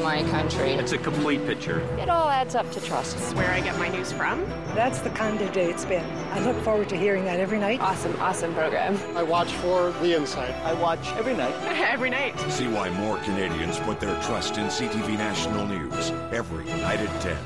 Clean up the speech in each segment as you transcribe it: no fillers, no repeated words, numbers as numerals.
my country. It's a complete picture. It all adds up to trust. It's where I get my news from. That's the kind of day it's been. I look forward to hearing that every night. Awesome program. I watch for the inside. I watch every night. Every night. See why more Canadians put their trust in CTV National News every night at 10.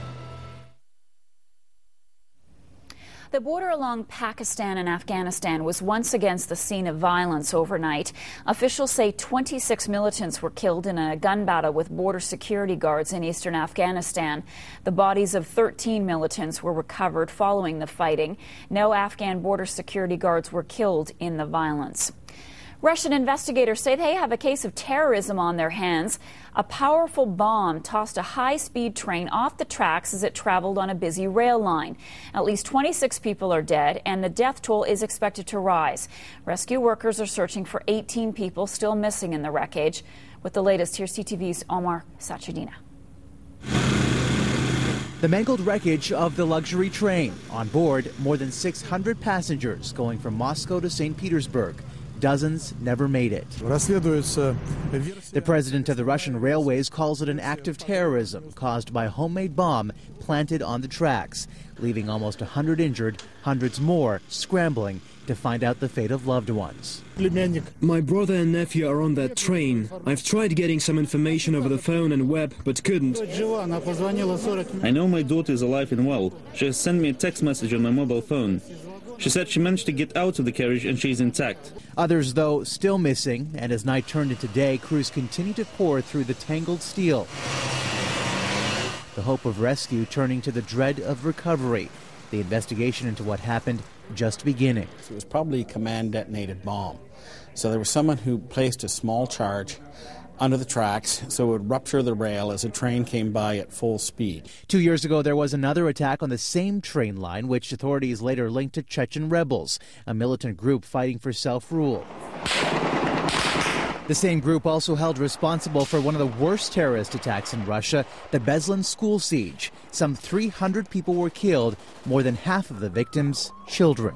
The border along Pakistan and Afghanistan was once again the scene of violence overnight. Officials say 26 militants were killed in a gun battle with border security guards in eastern Afghanistan. The bodies of 13 militants were recovered following the fighting. No Afghan border security guards were killed in the violence. Russian investigators say they have a case of terrorism on their hands. A powerful bomb tossed a high-speed train off the tracks as it traveled on a busy rail line. At least 26 people are dead, and the death toll is expected to rise. Rescue workers are searching for 18 people still missing in the wreckage. With the latest, here's CTV's Omar Sachedina. The mangled wreckage of the luxury train. On board, more than 600 passengers going from Moscow to St. Petersburg. Dozens never made it. The president of the Russian Railways calls it an act of terrorism caused by a homemade bomb planted on the tracks, leaving almost 100 injured, hundreds more scrambling to find out the fate of loved ones. My brother and nephew are on that train. I've tried getting some information over the phone and web, but couldn't. I know my daughter is alive and well. She has sent me a text message on my mobile phone. She said she managed to get out of the carriage and she's intact. Others, though, still missing, and as night turned into day, crews continue to pour through the tangled steel. The hope of rescue turning to the dread of recovery. The investigation into what happened just beginning. It was probably a command-detonated bomb. So there was someone who placed a small charge under the tracks so it would rupture the rail as a train came by at full speed. 2 years ago, there was another attack on the same train line, which authorities later linked to Chechen rebels, a militant group fighting for self-rule. The same group also held responsible for one of the worst terrorist attacks in Russia, the Beslan school siege. Some 300 people were killed, more than half of the victims children.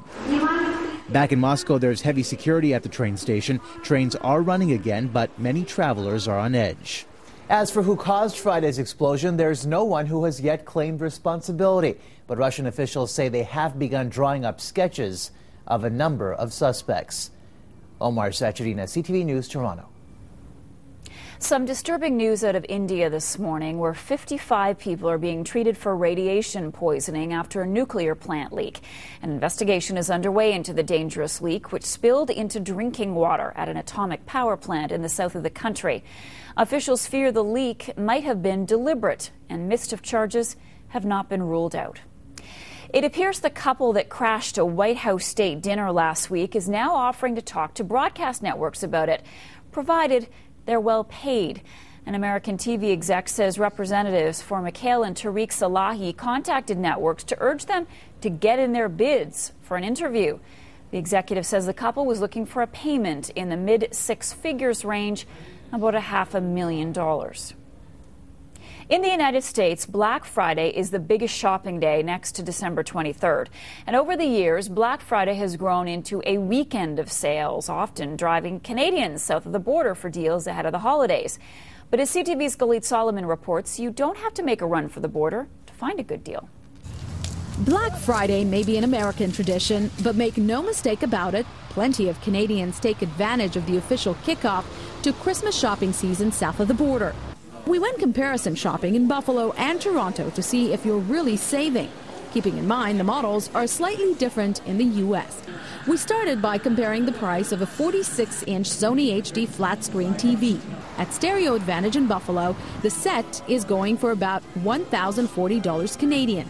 Back in Moscow, there's heavy security at the train station. Trains are running again, but many travelers are on edge. As for who caused Friday's explosion, there's no one who has yet claimed responsibility. But Russian officials say they have begun drawing up sketches of a number of suspects. Omar Sachedina, CTV News, Toronto. Some disturbing news out of India this morning, where 55 people are being treated for radiation poisoning after a nuclear plant leak. An investigation is underway into the dangerous leak, which spilled into drinking water at an atomic power plant in the south of the country. Officials fear the leak might have been deliberate, and mischief charges have not been ruled out. It appears the couple that crashed a White House state dinner last week is now offering to talk to broadcast networks about it, provided they're well paid. An American TV exec says representatives for Mikhail and Tariq Salahi contacted networks to urge them to get in their bids for an interview. The executive says the couple was looking for a payment in the mid-six figures range, about $500,000. In the United States, Black Friday is the biggest shopping day next to December 23rd. And over the years, Black Friday has grown into a weekend of sales, often driving Canadians south of the border for deals ahead of the holidays. But as CTV's Galit Solomon reports, you don't have to make a run for the border to find a good deal. Black Friday may be an American tradition, but make no mistake about it, plenty of Canadians take advantage of the official kickoff to Christmas shopping season south of the border. We went comparison shopping in Buffalo and Toronto to see if you're really saving, keeping in mind the models are slightly different in the U.S. We started by comparing the price of a 46-inch Sony HD flat-screen TV. At Stereo Advantage in Buffalo, the set is going for about $1,040 Canadian.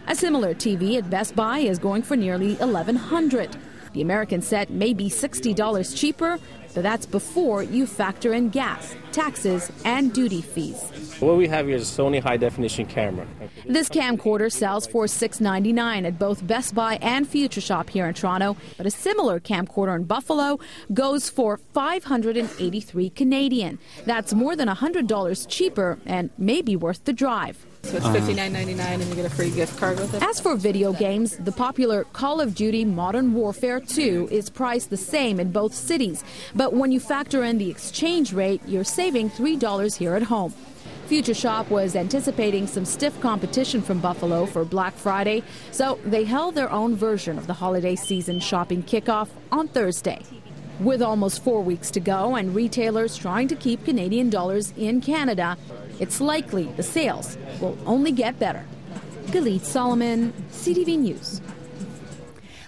A similar TV at Best Buy is going for nearly $1,100. The American set may be $60 cheaper, but that's before you factor in gas, taxes, and duty fees. What we have here is a Sony high-definition camera. This camcorder sells for $699 at both Best Buy and Future Shop here in Toronto, but a similar camcorder in Buffalo goes for $583 Canadian. That's more than $100 cheaper and may be worth the drive. So it's $59.99 and you get a free gift card with it. As for video games, the popular Call of Duty Modern Warfare 2 is priced the same in both cities. But when you factor in the exchange rate, you're saving $3 here at home. Future Shop was anticipating some stiff competition from Buffalo for Black Friday, so they held their own version of the holiday season shopping kickoff on Thursday. With almost 4 weeks to go and retailers trying to keep Canadian dollars in Canada, it's likely the sales will only get better. Galit Solomon, CTV News.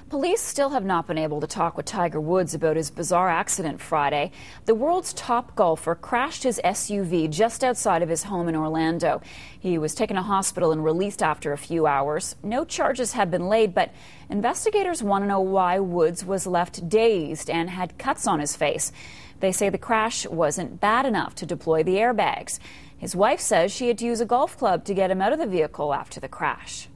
Police still have not been able to talk with Tiger Woods about his bizarre accident Friday. The world's top golfer crashed his SUV just outside of his home in Orlando. He was taken to hospital and released after a few hours. No charges have been laid, but investigators want to know why Woods was left dazed and had cuts on his face. They say the crash wasn't bad enough to deploy the airbags. His wife says she had to use a golf club to get him out of the vehicle after the crash.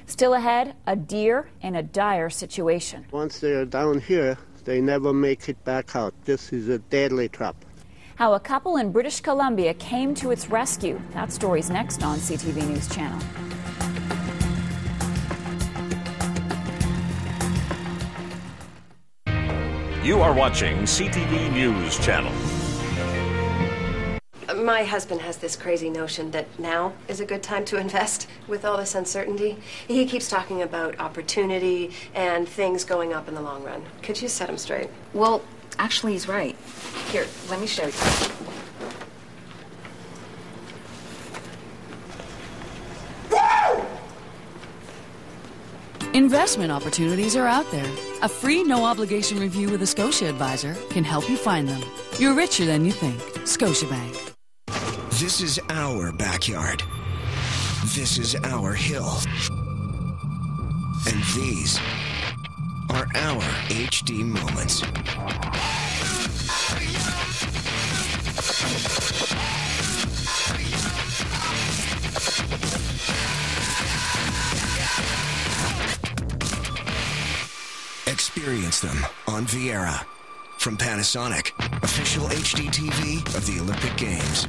Still ahead, a deer in a dire situation. Once they're down here, they never make it back out. This is a deadly trap. How a couple in British Columbia came to its rescue. That story's next on CTV News Channel. You are watching CTV News Channel. My husband has this crazy notion that now is a good time to invest with all this uncertainty. He keeps talking about opportunity and things going up in the long run. Could you set him straight? Well, actually, he's right. Here, let me show you. Investment opportunities are out there. A free no-obligation review with a Scotia advisor can help you find them. You're richer than you think. Scotiabank. This is our backyard. This is our hill. And these are our HD moments. Experience them on Viera from Panasonic, official HD TV of the Olympic Games.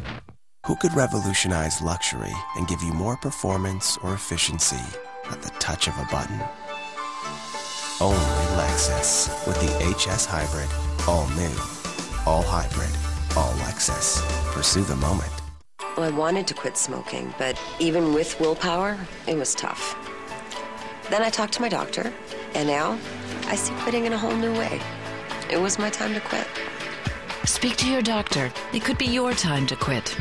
Who could revolutionize luxury and give you more performance or efficiency at the touch of a button? Only Lexus with the HS Hybrid. All new, all hybrid, all Lexus. Pursue the moment. Well, I wanted to quit smoking, but even with willpower, it was tough. Then I talked to my doctor, and now I see quitting in a whole new way. It was my time to quit. Speak to your doctor. It could be your time to quit.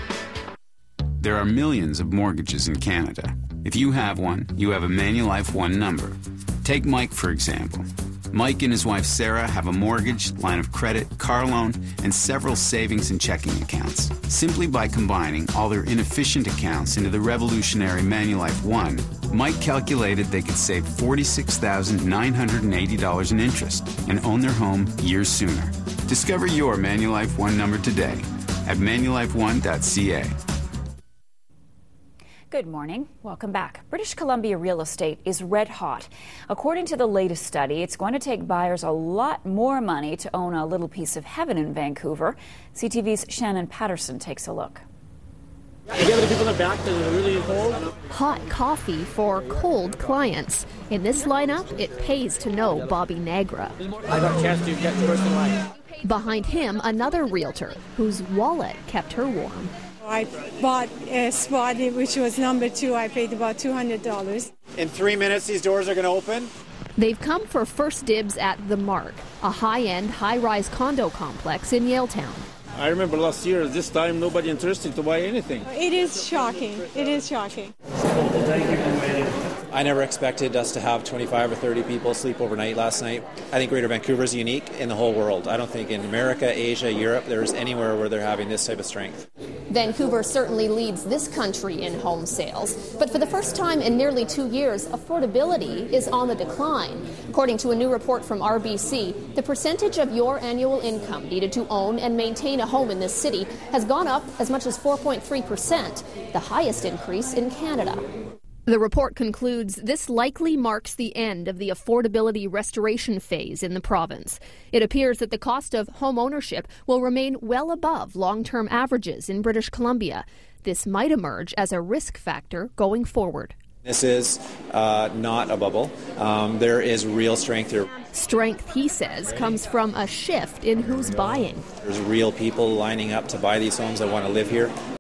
There are millions of mortgages in Canada. If you have one, you have a Manulife One number. Take Mike, for example. Mike and his wife Sarah have a mortgage, line of credit, car loan, and several savings and checking accounts. Simply by combining all their inefficient accounts into the revolutionary Manulife One, Mike calculated they could save $46,980 in interest and own their home years sooner. Discover your Manulife One number today at manulifeone.ca. Good morning. Welcome back. British Columbia real estate is red hot. According to the latest study, it's going to take buyers a lot more money to own a little piece of heaven in Vancouver. CTV's Shannon Patterson takes a look. You give it to people in the back that are really cold. Hot coffee for cold clients. In this lineup, it pays to know Bobby Nagra. I got a chance to get first in line. Behind him, another realtor whose wallet kept her warm. I bought a spot which was number 2. I paid about $200. In 3 minutes, these doors are going to open. They've come for first dibs at The Mark, a high-end, high-rise condo complex in Yaletown. I remember last year, this time, nobody interested to buy anything. It is shocking. It is shocking. I never expected us to have 25 or 30 people sleep overnight last night. I think Greater Vancouver is unique in the whole world. I don't think in America, Asia, Europe, there's anywhere where they're having this type of strength. Vancouver certainly leads this country in home sales, but for the first time in nearly 2 years, affordability is on the decline. According to a new report from RBC, the percentage of your annual income needed to own and maintain a home in this city has gone up as much as 4.3%, the highest increase in Canada. The report concludes this likely marks the end of the affordability restoration phase in the province. It appears that the cost of home ownership will remain well above long-term averages in British Columbia. This might emerge as a risk factor going forward. This is not a bubble. There is real strength here. Strength, he says, comes from a shift in who's buying. There's real people lining up to buy these homes that want to live here.